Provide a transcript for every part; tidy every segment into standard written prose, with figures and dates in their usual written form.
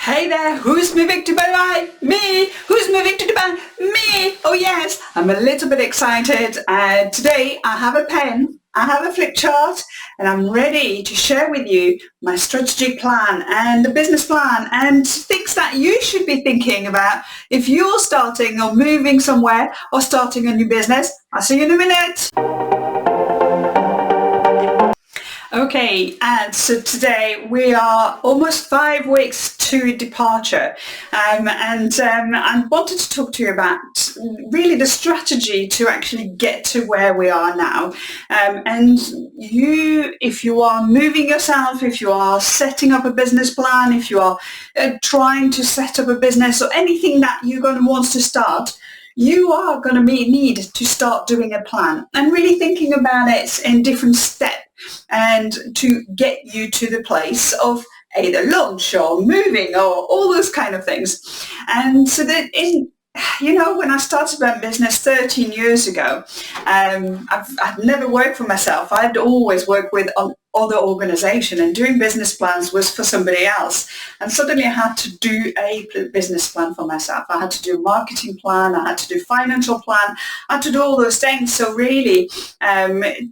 Hey there, who's moving to Dubai? Me! Who's moving to Dubai? Me! Oh yes, I'm a little bit excited and today I have a pen, I have a flip chart and I'm ready to share with you my strategic plan and the business plan and things that you should be thinking about if you're starting or moving somewhere or starting a new business. I'll see you in a minute. Okay, and so today we are almost 5 weeks to departure, and I wanted to talk to you about really the strategy to actually get to where we are now. And if you are moving yourself, if you are setting up a business plan, if you are trying to set up a business or anything that you're going to want to start, you are going to need to start doing a plan and really thinking about it in different steps and to get you to the place of either launch or moving or all those kind of things. And so that when I started my business 13 years ago, I've never worked for myself. I'd always worked with other organization, and doing business plans was for somebody else. And suddenly I had to do a business plan for myself. I had to do a marketing plan. I had to do financial plan. I had to do all those things. So really,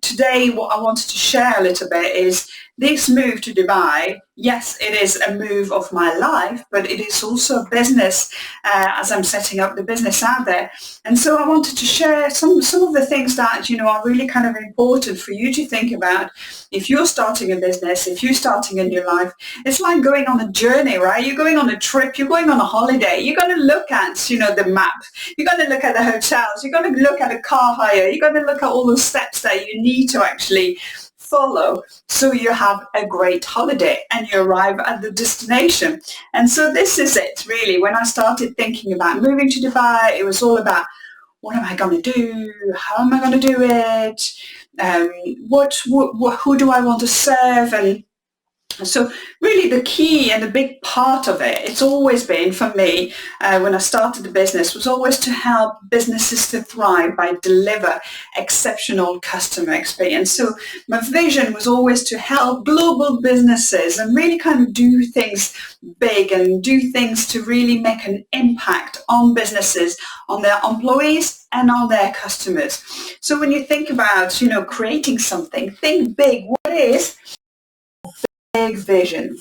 today what I wanted to share a little bit is this move to Dubai. Yes, it is a move of my life, but it is also a business as I'm setting up the business out there. And so I wanted to share some of the things that, are really kind of important for you to think about if you're starting a business, if you're starting a new life. It's like going on a journey, right? You're going on a trip, you're going on a holiday. You're going to look at, the map. You're going to look at the hotels. You're going to look at a car hire. You're going to look at all the steps that you need to actually follow so you have a great holiday and you arrive at the destination. And so this is it really. When I started thinking about moving to Dubai, it was all about what am I going to do? How am I going to do it? Who do I want to serve? And so really the key and the big part of it, it's always been for me when I started the business, was always to help businesses to thrive by deliver exceptional customer experience. So my vision was always to help global businesses and really kind of do things big and do things to really make an impact on businesses, on their employees and on their customers. So when you think about, creating something, think big. What is big vision,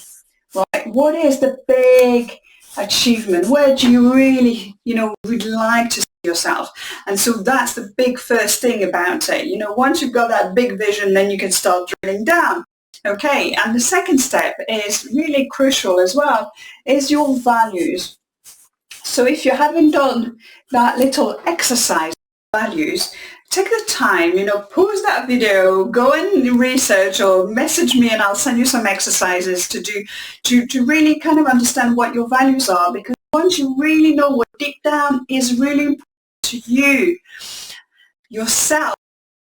right? What is the big achievement? Where do you really, would like to see yourself? And so that's the big first thing about it. Once you've got that big vision, then you can start drilling down. Okay, and the second step is really crucial as well, is your values. So if you haven't done that little exercise, values, take the time, pause that video, go and research or message me and I'll send you some exercises to do to really kind of understand what your values are, because once you really know what deep down is really important to you, yourself,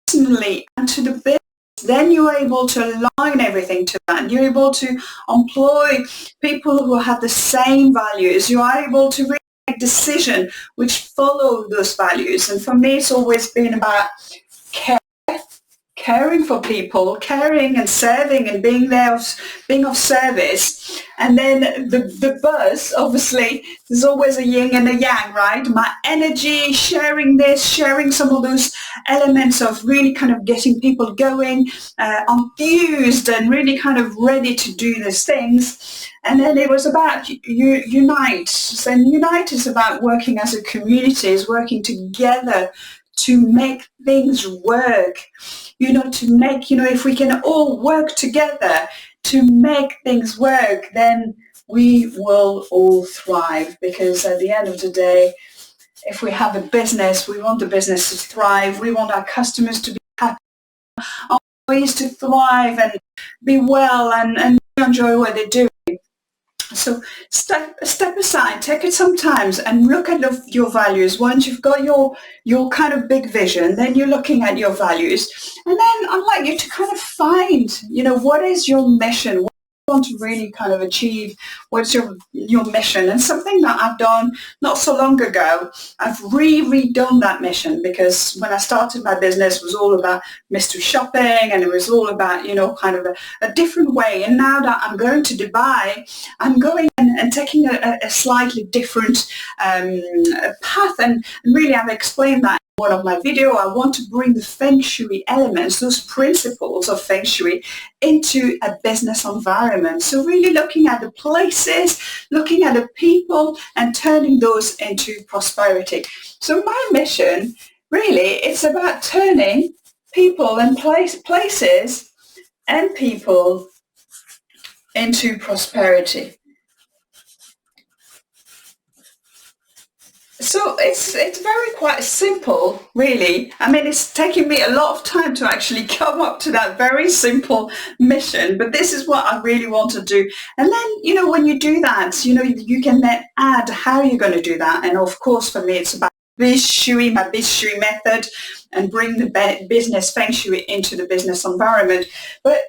personally, and to the business, then you're able to align everything to that. And you're able to employ people who have the same values. You are able to really make decisions which follow those values. And for me, it's always been about caring for people, caring and serving and being of service. And then the buzz, obviously, there's always a yin and a yang, right? My energy, sharing this, sharing some of those elements of really kind of getting people going, enthused and really kind of ready to do these things. And then it was about unite. And unite is about working as a community, is working together to make things work, to make, if we can all work together to make things work, then we will all thrive. Because at the end of the day, if we have a business, we want the business to thrive. We want our customers to be happy, our employees to thrive and be well and enjoy what they do. So step aside, take it sometimes and look at your values. Once you've got your kind of big vision, then you're looking at your values. And then I'd like you to kind of find, what is your mission? What do you want to really kind of achieve? What's your mission? And something that I've done not so long ago, I've redone that mission, because when I started my business, it was all about mystery shopping and it was all about, kind of a different way. And now that I'm going to Dubai, I'm going and and taking a slightly different path, and really I've explained that in one of my videos. I want to bring the Feng Shui elements, those principles of Feng Shui, into a business environment. So really looking at the places, looking at the people, and turning those into prosperity. So my mission, really, it's about turning people and places and people into prosperity. So it's very quite simple, really. I mean, it's taken me a lot of time to actually come up to that very simple mission, but this is what I really want to do. And then, when you do that, you can then add how you're going to do that. And of course, for me, it's about Biz Shui, my Biz Shui method, and bring the business Feng Shui into the business environment. But,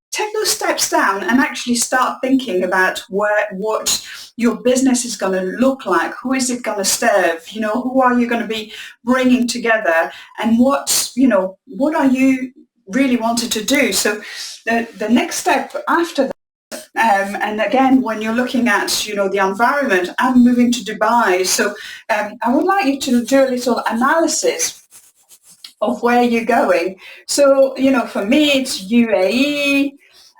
take those steps down and actually start thinking about what your business is going to look like. Who is it going to serve? Who are you going to be bringing together? And what are you really wanted to do? So the next step after that, and again, when you're looking at, the environment, I'm moving to Dubai. So I would like you to do a little analysis of where you're going. So, for me, it's UAE,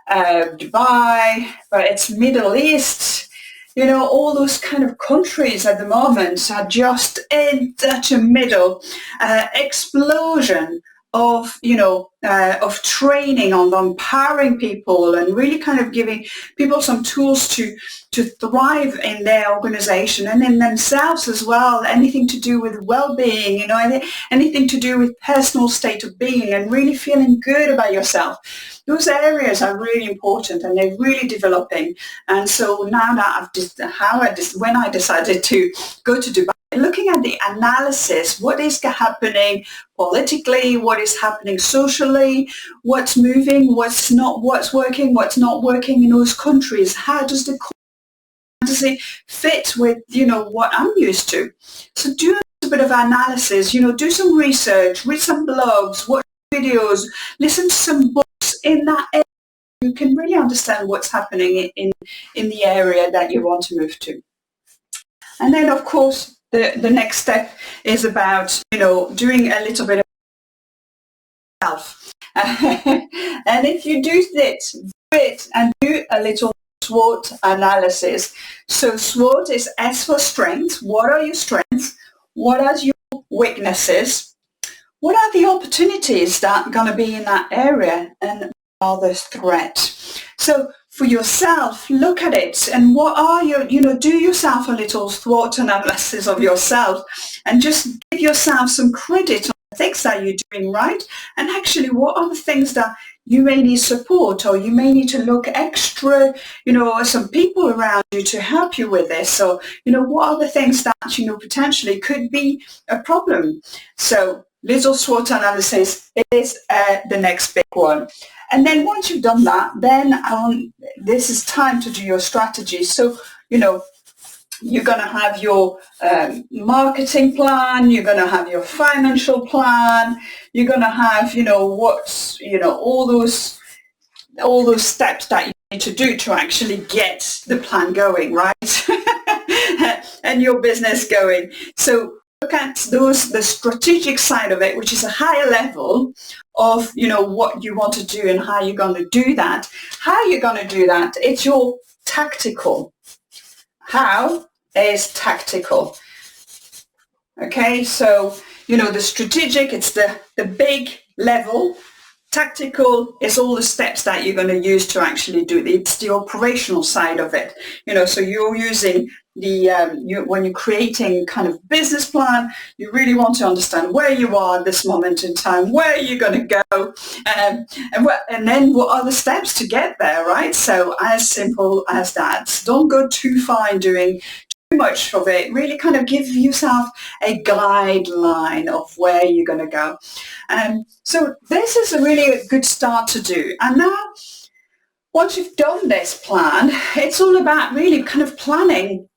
Dubai, but it's Middle East. All those kind of countries at the moment are just in such a middle explosion of training, on empowering people, and really kind of giving people some tools to thrive in their organization and in themselves as well. Anything to do with well-being, anything to do with personal state of being and really feeling good about yourself. Those areas are really important, and they're really developing. And so now that when I decided to go to Dubai, looking at the analysis, what is happening politically, what is happening socially, what's moving, what's working, what's not working in those countries, how does it fit with, what I'm used to. So do a bit of analysis, do some research, read some blogs, watch videos, listen to some books in that area. You can really understand what's happening in the area that you want to move to. And then, of course, the next step is about, doing a little bit of self. And if you do it and do a little SWOT analysis. So SWOT is S for strengths. What are your strengths? What are your weaknesses? What are the opportunities that are going to be in that area? And what are the threats? So for yourself, look at it, and what are your, do yourself a little SWOT analysis of yourself, and just give yourself some credit on the things that you're doing right, and actually what are the things that you may need support, or you may need to look extra, some people around you to help you with this. So, what are the things that, potentially could be a problem? So little SWOT analysis is the next big one. And then once you've done that, then this is time to do your strategy. So, you're going to have your marketing plan, you're going to have your financial plan, you're going to have, all those steps that you need to do to actually get the plan going, right? And your business going. So look at the strategic side of it, which is a higher level of, what you want to do and how you're going to do that. How you're going to do that, it's your tactical. How is tactical. Okay, so, the strategic, it's the big level. Tactical is all the steps that you're going to use to actually do it. It's the operational side of it. So you're using when you're creating kind of business plan, you really want to understand where you are at this moment in time, where you're going to go, and then what are the steps to get there, right? So as simple as that. Don't go too far in doing too much of it. Really kind of give yourself a guideline of where you're going to go. So this is a really good start to do. And now, once you've done this plan, it's all about really kind of planning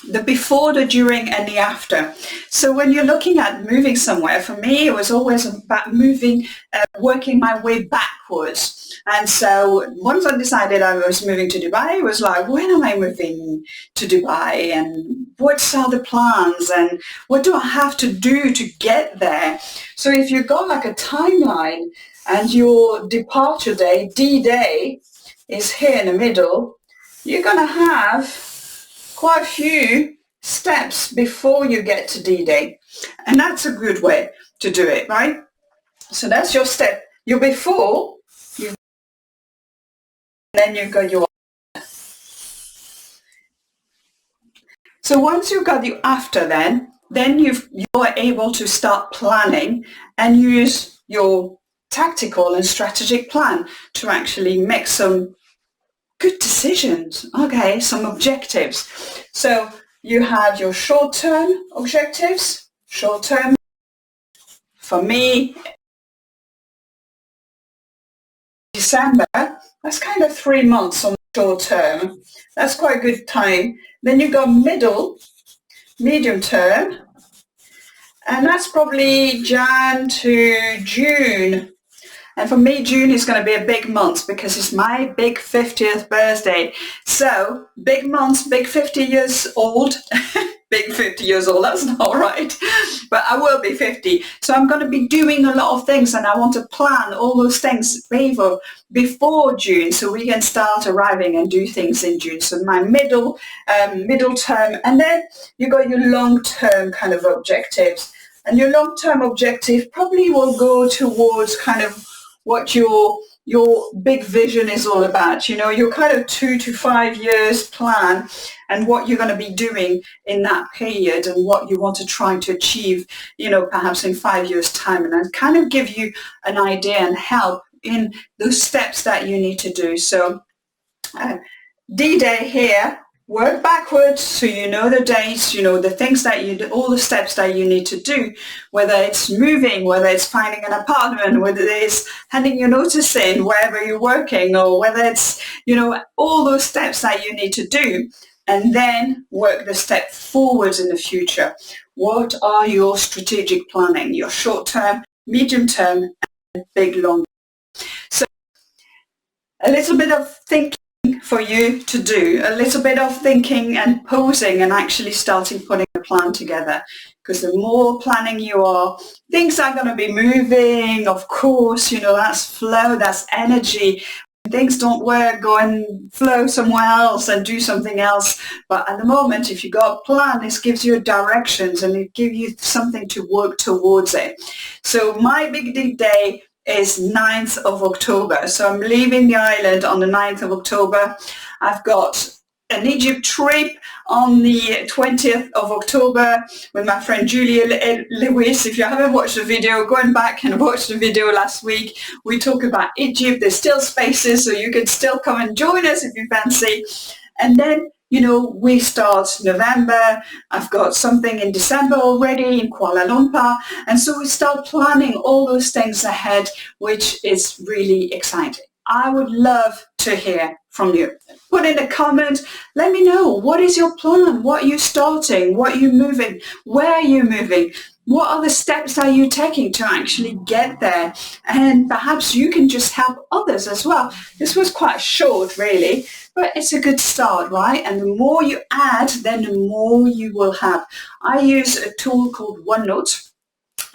the before, the during, and the after. So when you're looking at moving somewhere, for me, it was always about moving, working my way backwards. And so once I decided I was moving to Dubai, it was like, when am I moving to Dubai? And what are the plans? And what do I have to do to get there? So if you've got like a timeline and your departure day, D-Day, is here in the middle, you're going to have quite a few steps before you get to D-Day. And that's a good way to do it, right? So that's your step. Your before, then you've got your after. So once you've got your after, then you're able to start planning and use your tactical and strategic plan to actually make some good decisions. Okay, some objectives. So you have your short-term objectives. Short-term, for me, December, that's kind of 3 months on short-term. That's quite a good time. Then you got medium term, and that's probably Jan to June. And for me, June is going to be a big month because it's my big 50th birthday. So big month, big 50 years old. Big 50 years old, that's not right. But I will be 50. So I'm going to be doing a lot of things, and I want to plan all those things before June so we can start arriving and do things in June. So my middle term, and then you got your long-term kind of objectives. And your long-term objective probably will go towards kind of what your big vision is all about, your kind of 2 to 5 years plan and what you're going to be doing in that period and what you want to try to achieve, perhaps in 5 years' time, and then kind of give you an idea and help in those steps that you need to do. So D-Day here, work backwards so you know the dates, the things that you do, all the steps that you need to do, whether it's moving, whether it's finding an apartment, whether it's handing your notice in wherever you're working, or whether it's, all those steps that you need to do, and then work the step forwards in the future. What are your strategic planning, your short term, medium term, and big long? So a little bit of thinking for you to do, a little bit of thinking and posing and actually starting putting a plan together, because the more planning you are, things are going to be moving, of course, that's flow, that's energy. When things don't work, go and flow somewhere else and do something else. But at the moment, if you got a plan, this gives you directions and it gives you something to work towards it. So my big day is 9th of October. So I'm leaving the island on the 9th of October. I've got an Egypt trip on the 20th of October with my friend Julia Lewis. If you haven't watched the video, go back and watch the video last week. We talk about Egypt. There's still spaces, so you can still come and join us if you fancy. And then we start November. I've got something in December already in Kuala Lumpur. And so we start planning all those things ahead, which is really exciting. I would love to hear from you. Put in a comment. Let me know. What is your plan? What are you starting? What are you moving? Where are you moving? What are the steps are you taking to actually get there? And perhaps you can just help others as well. This was quite short, really, but it's a good start, right? And the more you add, then the more you will have. I use a tool called OneNote.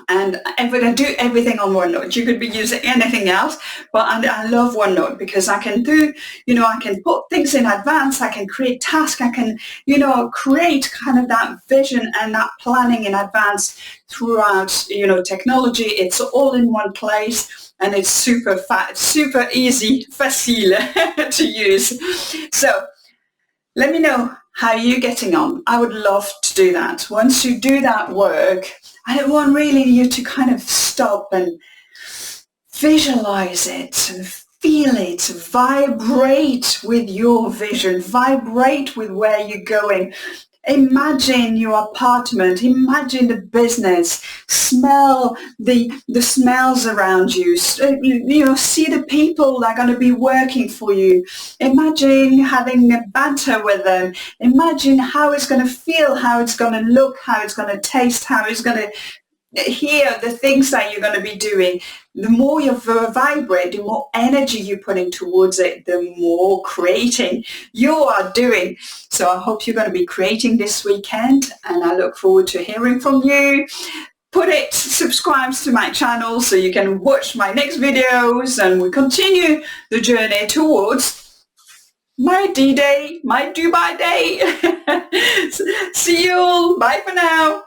And we're going to do everything on OneNote. You could be using anything else, but I love OneNote because I can do, I can put things in advance. I can create tasks. I can, create kind of that vision and that planning in advance throughout, technology. It's all in one place and it's super easy, facile to use. So let me know how you're getting on. I would love to do that. Once you do that work, I don't want really you to kind of stop and visualize it and feel it, vibrate with your vision, vibrate with where you're going. Imagine your apartment, imagine the business, smell the smells around you, see the people that are going to be working for you. Imagine having a banter with them. Imagine how it's going to feel, how it's going to look, how it's going to taste, how it's going to hear the things that you're going to be doing. The more you vibrate, the more energy you're putting towards it, the more creating you are doing. So I hope you're going to be creating this weekend, and I look forward to hearing from you. Subscribe to my channel so you can watch my next videos, and we continue the journey towards my D-Day, my Dubai Day. See you all. Bye for now.